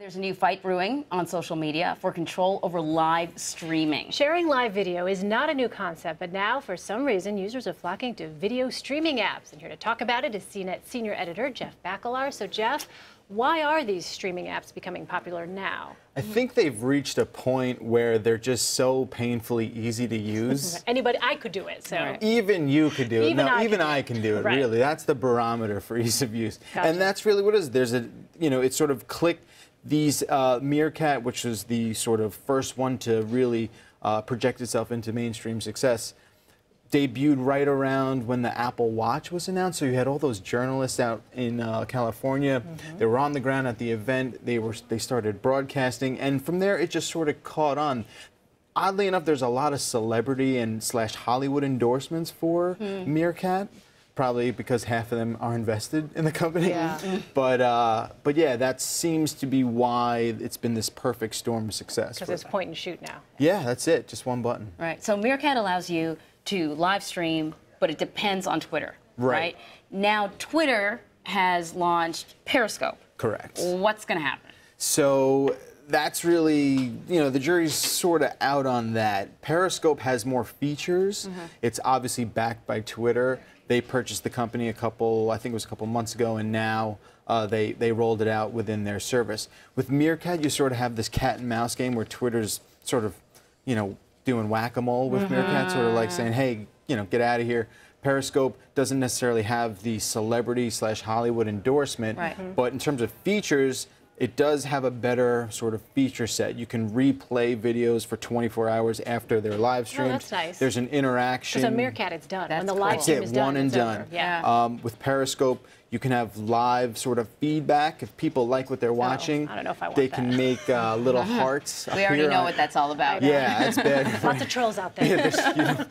There's a new fight brewing on social media for control over live streaming. Sharing live video is not a new concept, but now, for some reason, users are flocking to video streaming apps. And here to talk about it is CNET senior editor Jeff Bakalar. So, Jeff, why are these streaming apps becoming popular now? I think they've reached a point where they're just so painfully easy to use. Anybody, I could do it. So Right. Even you could do it. Even I can do it. Right. Really, that's the barometer for ease of use, Gotcha. and that's really what it is. There's a, it's sort of clicked. These Meerkat, which was the sort of first one to really project itself into mainstream success, debuted right around when the Apple Watch was announced. So you had all those journalists out in California. They were on the ground at the event. They started broadcasting, and from there it just sort of caught on. Oddly enough, there's a lot of celebrity and / Hollywood endorsements for Meerkat. Probably because half of them are invested in the company. Yeah. But yeah, that seems to be why it's been this perfect storm of success. because it's point and shoot now. Yeah, that's it. Just one button. Right. So Meerkat allows you to live stream, but it depends on Twitter. Right. Now, Twitter has launched Periscope. Correct. What's going to happen? So that's really, the jury's sort of out on that. Periscope has more features. It's obviously backed by Twitter. They purchased the company I think it was a couple months ago, and now they rolled it out within their service. With Meerkat, you sort of have this cat and mouse game where Twitter's sort of, doing whack-a-mole with Meerkat, sort of like saying, hey, get out of here. Periscope doesn't necessarily have the celebrity / Hollywood endorsement, but in terms of features, it does have a better sort of feature set. You can replay videos for 24 hours after they're live streamed. Oh, that's nice. There's an interaction. Because on Meerkat, it's done. That's When the cool. live stream That's is it, done, one and it's done. over. Yeah. With Periscope, you can have live sort of feedback. If people like what they're watching, I don't know if I want they that. can make little hearts. We already appear know on- what that's all about. Yeah, it's bad. Lots of trolls out there.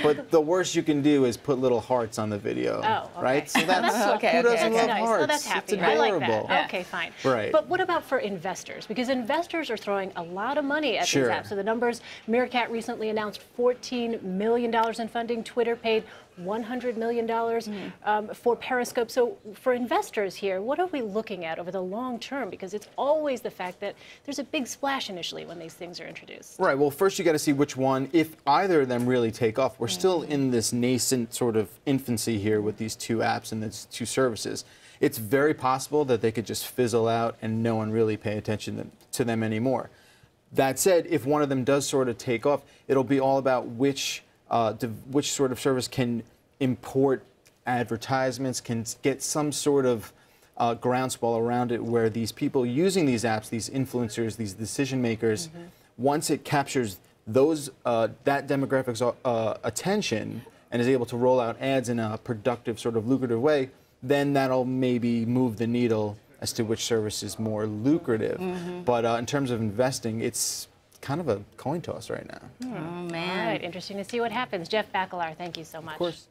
But the worst you can do is put little hearts on the video. Oh, okay. Right? So that's Okay, who okay, doesn't okay. love Nice. hearts? Oh, that's happy. It's I like adorable. that. Okay, fine. Right. But what about for investors? Because investors are throwing a lot of money at Sure. these apps. So the numbers, Meerkat recently announced $14 million in funding. Twitter paid $100 million for Periscope. So for investors here, what are we looking at over the long term? Because it's always the fact that there's a big splash initially when these things are introduced. Right. Well, first you got to see which one, if either of them really take off. We're still in this nascent sort of infancy here with these two apps and these two services. It's very possible that they could just fizzle out and no one really pay attention to them anymore. That said, if one of them does sort of take off, it'll be all about which sort of service can import advertisements, can get some sort of groundswell around it where these people using these apps, these influencers, these decision makers, once it captures those that demographic's attention and is able to roll out ads in a productive, sort of lucrative way, then that'll maybe move the needle as to which service is more lucrative. But in terms of investing, it's kind of a coin toss right now. Oh, man. All right, interesting to see what happens. Jeff Bakalar, thank you so much. Of course.